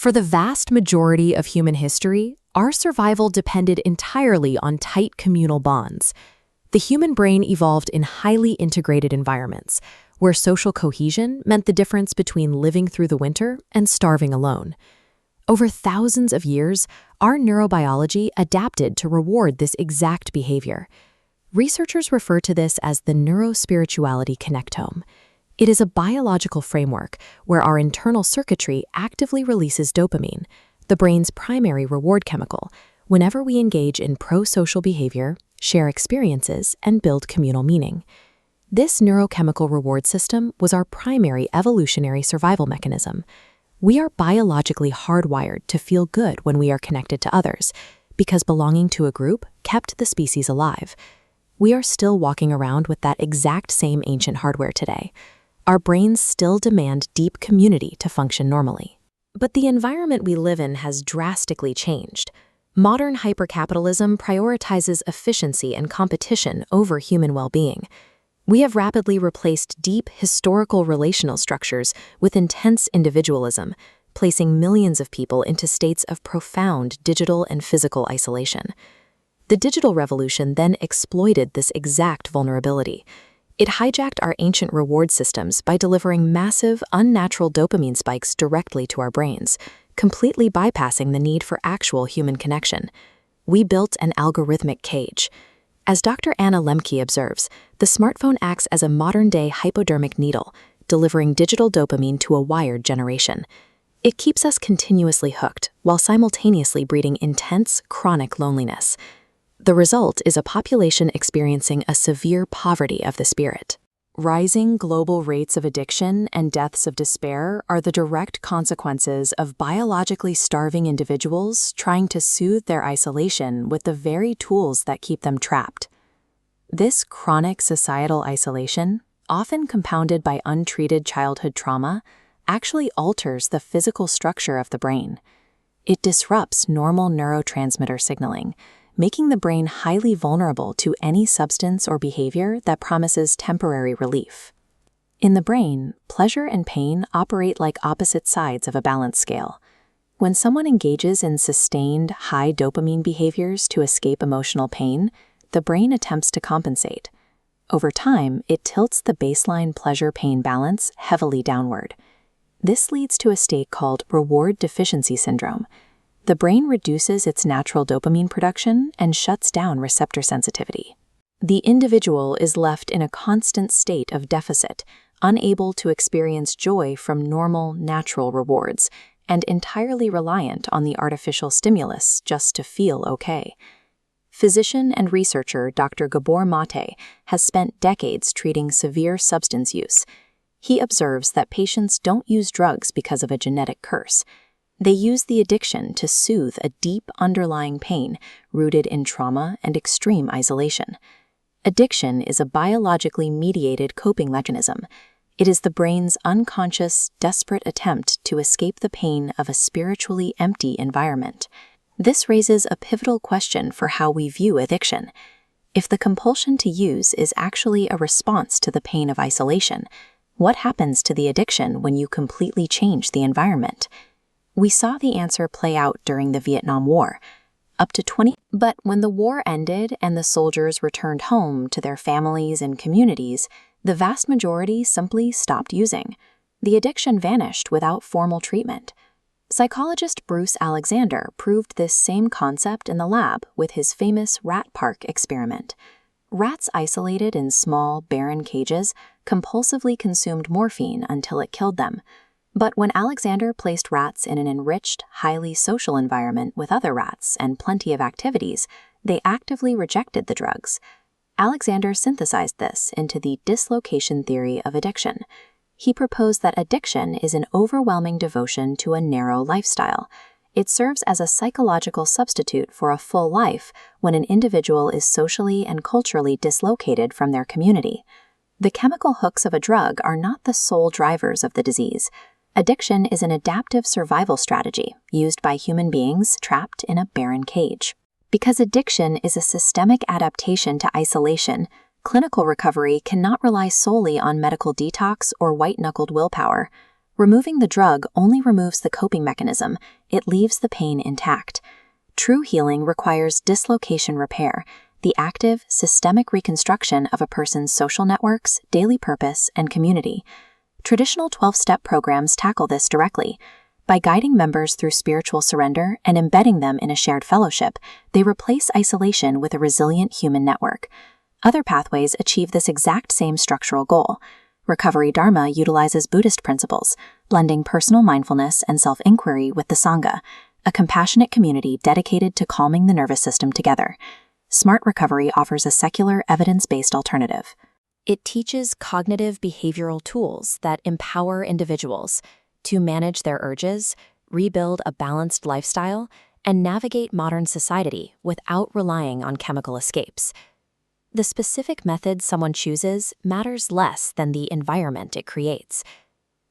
For the vast majority of human history, our survival depended entirely on tight communal bonds. The human brain evolved in highly integrated environments, where social cohesion meant the difference between living through the winter and starving alone. Over thousands of years, our neurobiology adapted to reward this exact behavior. Researchers refer to this as the neurospirituality connectome. It is a biological framework where our internal circuitry actively releases dopamine, the brain's primary reward chemical, whenever we engage in pro-social behavior, share experiences, and build communal meaning. This neurochemical reward system was our primary evolutionary survival mechanism. We are biologically hardwired to feel good when we are connected to others, because belonging to a group kept the species alive. We are still walking around with that exact same ancient hardware today. Our brains still demand deep community to function normally. But the environment we live in has drastically changed. Modern hypercapitalism prioritizes efficiency and competition over human well-being. We have rapidly replaced deep historical relational structures with intense individualism, placing millions of people into states of profound digital and physical isolation. The digital revolution then exploited this exact vulnerability. It hijacked our ancient reward systems by delivering massive, unnatural dopamine spikes directly to our brains, completely bypassing the need for actual human connection. We built an algorithmic cage. As Dr. Anna Lemke observes, the smartphone acts as a modern-day hypodermic needle, delivering digital dopamine to a wired generation. It keeps us continuously hooked, while simultaneously breeding intense, chronic loneliness. The result is a population experiencing a severe poverty of the spirit. Rising global rates of addiction and deaths of despair are the direct consequences of biologically starving individuals trying to soothe their isolation with the very tools that keep them trapped. This chronic societal isolation, often compounded by untreated childhood trauma, actually alters the physical structure of the brain. It disrupts normal neurotransmitter signaling, making the brain highly vulnerable to any substance or behavior that promises temporary relief. In the brain, pleasure and pain operate like opposite sides of a balance scale. When someone engages in sustained, high dopamine behaviors to escape emotional pain, the brain attempts to compensate. Over time, it tilts the baseline pleasure-pain balance heavily downward. This leads to a state called reward deficiency syndrome. The brain reduces its natural dopamine production and shuts down receptor sensitivity. The individual is left in a constant state of deficit, unable to experience joy from normal, natural rewards, and entirely reliant on the artificial stimulus just to feel okay. Physician and researcher Dr. Gabor Mate has spent decades treating severe substance use. He observes that patients don't use drugs because of a genetic curse. They use the addiction to soothe a deep underlying pain rooted in trauma and extreme isolation. Addiction is a biologically mediated coping mechanism. It is the brain's unconscious, desperate attempt to escape the pain of a spiritually empty environment. This raises a pivotal question for how we view addiction. If the compulsion to use is actually a response to the pain of isolation, what happens to the addiction when you completely change the environment? We saw the answer play out during the Vietnam War. But when the war ended and the soldiers returned home to their families and communities, the vast majority simply stopped using. The addiction vanished without formal treatment. Psychologist Bruce Alexander proved this same concept in the lab with his famous rat park experiment. Rats isolated in small, barren cages compulsively consumed morphine until it killed them. But when Alexander placed rats in an enriched, highly social environment with other rats and plenty of activities, they actively rejected the drugs. Alexander synthesized this into the dislocation theory of addiction. He proposed that addiction is an overwhelming devotion to a narrow lifestyle. It serves as a psychological substitute for a full life when an individual is socially and culturally dislocated from their community. The chemical hooks of a drug are not the sole drivers of the disease. Addiction is an adaptive survival strategy used by human beings trapped in a barren cage. Because addiction is a systemic adaptation to isolation, clinical recovery cannot rely solely on medical detox or white-knuckled willpower. Removing the drug only removes the coping mechanism, it leaves the pain intact. True healing requires dislocation repair, the active, systemic reconstruction of a person's social networks, daily purpose, and community. Traditional 12-step programs tackle this directly. By guiding members through spiritual surrender and embedding them in a shared fellowship, they replace isolation with a resilient human network. Other pathways achieve this exact same structural goal. Recovery Dharma utilizes Buddhist principles, blending personal mindfulness and self-inquiry with the Sangha, a compassionate community dedicated to calming the nervous system together. Smart Recovery offers a secular, evidence-based alternative. It teaches cognitive behavioral tools that empower individuals to manage their urges, rebuild a balanced lifestyle, and navigate modern society without relying on chemical escapes. The specific method someone chooses matters less than the environment it creates.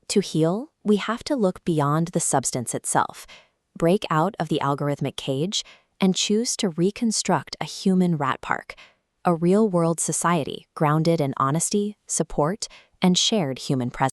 To heal, we have to look beyond the substance itself, break out of the algorithmic cage, and choose to reconstruct a human rat park, a real-world society grounded in honesty, support, and shared human presence.